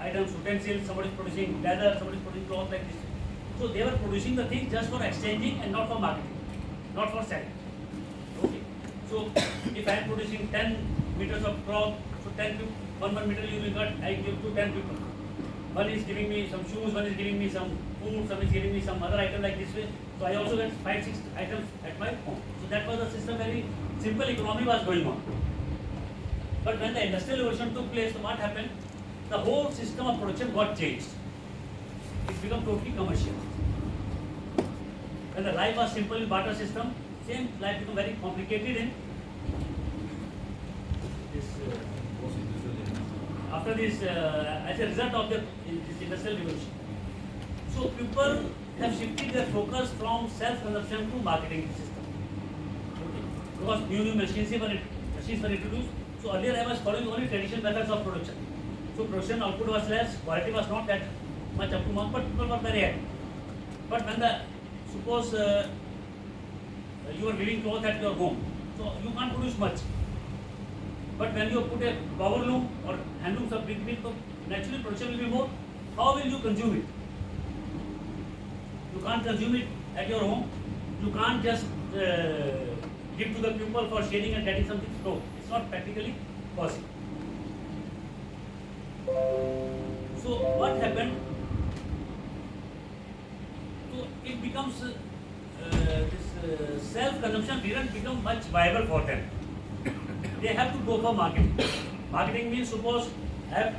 items, utensils, somebody is producing leather, somebody is producing cloth like this. So they were producing the things just for exchanging and not for marketing, not for selling. Okay. So if I am producing 10 meters of cloth, so 10 people, one meter you will cut, I give to 10 people. One is giving me some shoes, one is giving me some food, some is giving me some other item like this way. So I also get 5-6 items at my home. So that was the system, very simple economy was going on. But when the industrial revolution took place, so what happened? The whole system of production got changed. It became totally commercial. When the life was simple in barter system, same life became very complicated in this. After this, as a result of this industrial revolution, so people have shifted their focus from self-consumption to marketing system. Okay. Because new machines were introduced. So earlier I was following only traditional methods of production. So production output was less, quality was not that much up to mark, but people were very happy. But when suppose you are weaving cloth at your home, so you can't produce much. But when you put a power loom or handlooms of big, so naturally production will be more. How will you consume it? You can't consume it at your home. You can't just give to the people for sharing and getting something. No, it's not practically possible. So what happened? So it becomes this self-consumption didn't become much viable for them. They have to go for marketing. Marketing means, suppose I have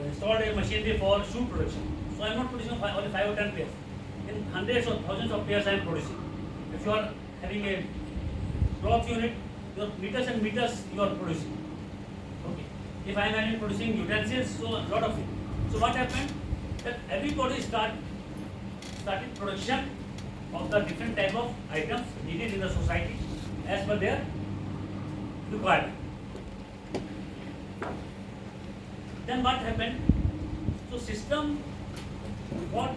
installed a machinery for shoe production. So I am not producing only 5 or 10 pairs. In hundreds or thousands of pairs I am producing. If you are having a cloth unit, your meters and meters you are producing. Okay. If I am producing utensils, so a lot of it. So what happened? That everybody started production of the different type of items needed in the society as per their requirement. Then what happened? So system got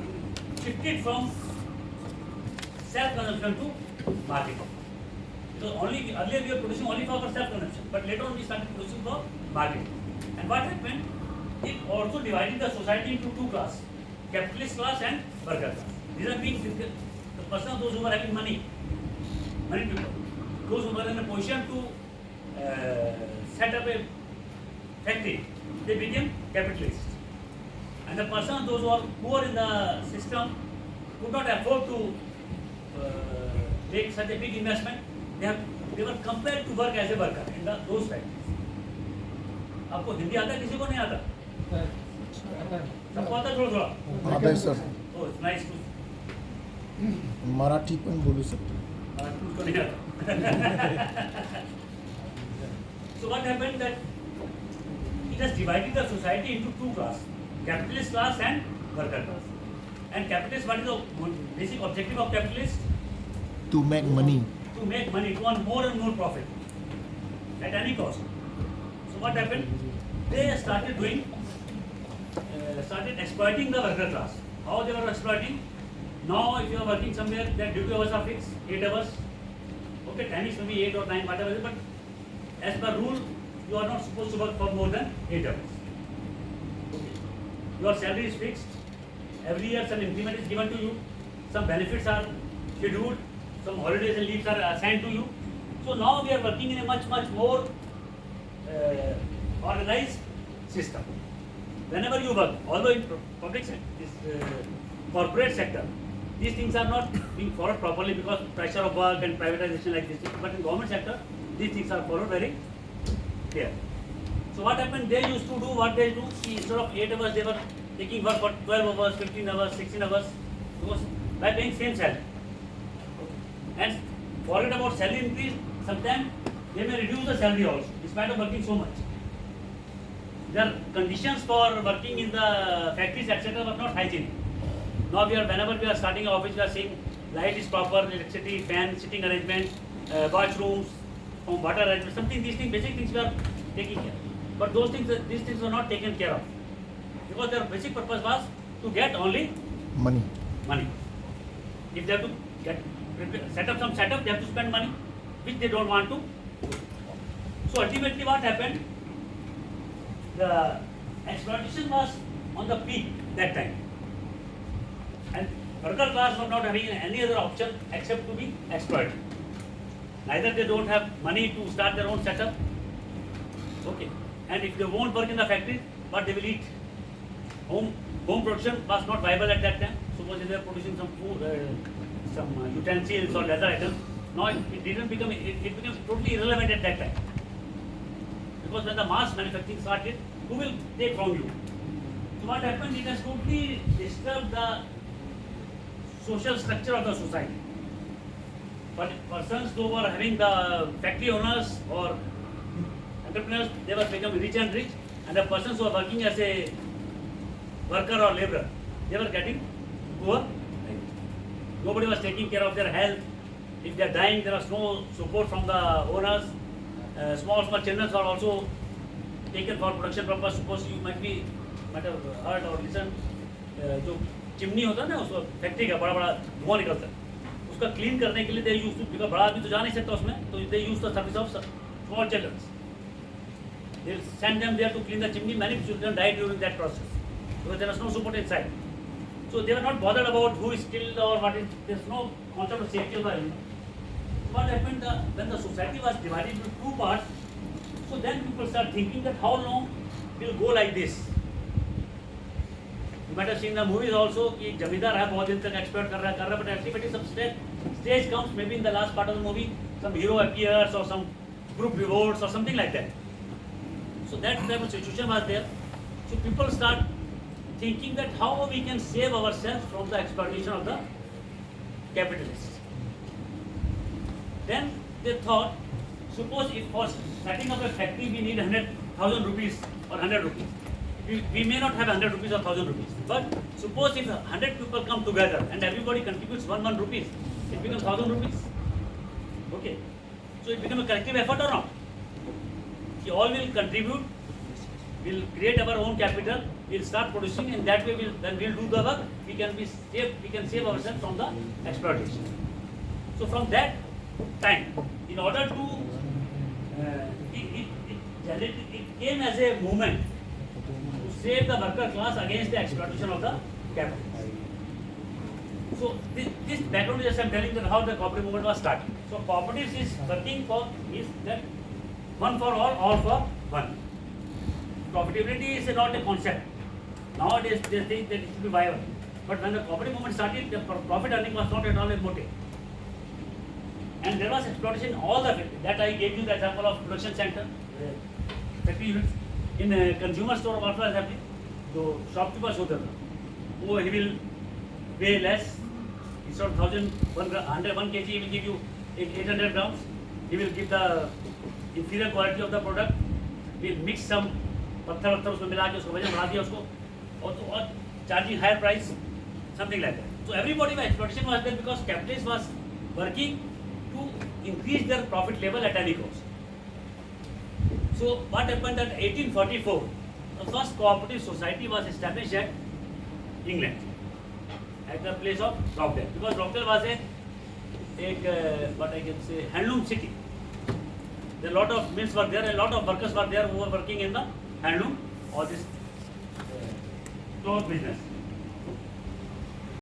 shifted from self-consumption to marketing. So earlier we were producing only for self-consumption, but later on we started producing for marketing. And what happened? It also divided the society into two classes: capitalist class and worker class. These are being the person, those who are having money people, those who were in a position to set up a factory, they became capitalists. And the person, those who are poor in the system, could not afford to make such a big investment. They were compelled to work as a worker in those factories. आपको हिंदी आता है, किसी को नहीं आता? सबको आता है थोड़ा? आता है sir. Oh, it's nice to. Marathi पण बोलू शकतो. उसको नहीं आता. So what happened that it has divided the society into two classes: capitalist class and worker class. And capitalist, what is the basic objective of capitalist? To make money. To make money, to earn more and more profit at any cost. So what happened? They started exploiting the worker class. How they were exploiting? Now, if you are working somewhere, their duty hours are fixed, 8 hours. Okay, time is maybe 8 or 9, whatever it is, but as per rule, you are not supposed to work for more than 8 hours. Okay. Your salary is fixed. Every year some increment is given to you. Some benefits are scheduled. Some holidays and leaves are assigned to you. So now we are working in a much more organized system. Whenever you work, although in public sector, corporate sector, these things are not being followed properly because pressure of work and privatization like this. But in government sector, these things are followed very clear. So what happened? They used to do what they do. Instead of 8 hours, they were taking work for 12 hours, 15 hours, 16 hours, because by paying same salary. And forget about salary increase. Sometimes they may reduce the salary also, despite of working so much. Their conditions for working in the factories, etc., were not hygienic. Now whenever we are starting our office, we are seeing light is proper, electricity, fan, sitting arrangement, washrooms, water arrangement, something, these things, basic things we are taking care. But these things were not taken care of. Because their basic purpose was to get only money. If they have to set up some setup, they have to spend money, which they don't want to. So ultimately what happened? The exploitation was on the peak that time. And worker class were not having any other option except to be exploited. Neither they don't have money to start their own setup. Okay. And if they won't work in the factory, what they will eat? Home production was not viable at that time. Suppose they were producing some food, some utensils or leather items. Now it didn't become, it became totally irrelevant at that time. Because when the mass manufacturing started, who will take from you? So what happened? It has totally disturbed the social structure of the society. But persons who were having the factory owners or entrepreneurs, they were becoming rich and rich, and the persons who are working as a worker or laborer, they were getting poor. Nobody was taking care of their health. If they are dying, there was no support from the owners. Small children are also taken for production purpose. Suppose you might have heard or listened, जो chimney होता है ना उसको factory का बड़ा धुआं निकलता है, उसका क्लीन करने के लिए दे यूज टू, बड़ा आदमी तो जा नहीं सकता उसमें, तो they use the service of small children. They send them there to clean the chimney. Many children died during that process because there was no support inside. So they were not bothered about who is killed or what is. There is no concept of safety of the animal. What happened when the society was divided into two parts? So then people start thinking that how long will go like this. You might have seen the movies also कि जमींदार है बहुत दिन तक exploit कर रहा है, but ultimately some stage comes, maybe in the last part of the movie some hero appears or some group revolts or something like that. So that type of situation was there. So people start thinking that how we can save ourselves from the exploitation of the capitalists. Then they thought, suppose if for setting up a factory we need 100,000 rupees or 100 rupees. We may not have 100 rupees or 1,000 rupees. But suppose if 100 people come together and everybody contributes 1 rupees, it becomes 1,000 rupees. Okay. So it becomes a collective effort or not? We all will contribute, we'll create our own capital, we'll start producing, and that way when we'll do the work, we can save ourselves from the exploitation. So from that time, in order to it came as a movement to save the worker class against the exploitation of the capital. So this background is, I'm telling you how the cooperative movement was started. So cooperatives is working for is that one for all for one. Profitability is not a concept. Nowadays they think that it should be viable. But when the cooperative movement started, the profit earning was not at all a motive. And there was exploitation in all the fields. That I gave you the example of production center, factory units. In a consumer store, what was happening? So shopkeepers होते थे, he will pay less. Instead of 1,1 kg, he will give you 800 grams. He will give the inferior quality of the product. He will mix some पत्थर उसमें मिला के उसको वजन बढ़ा दिया उसको, और charging higher price, something like that. So everybody by exploitation was there because capitalists was working to increase their profit level at any cost. So what happened at 1844, the first cooperative society was established at England, at the place of Rockdale, because Rockdale was what I can say, handloom city. There a lot of mills were there, a lot of workers were there who were working in the handloom or this cloth business.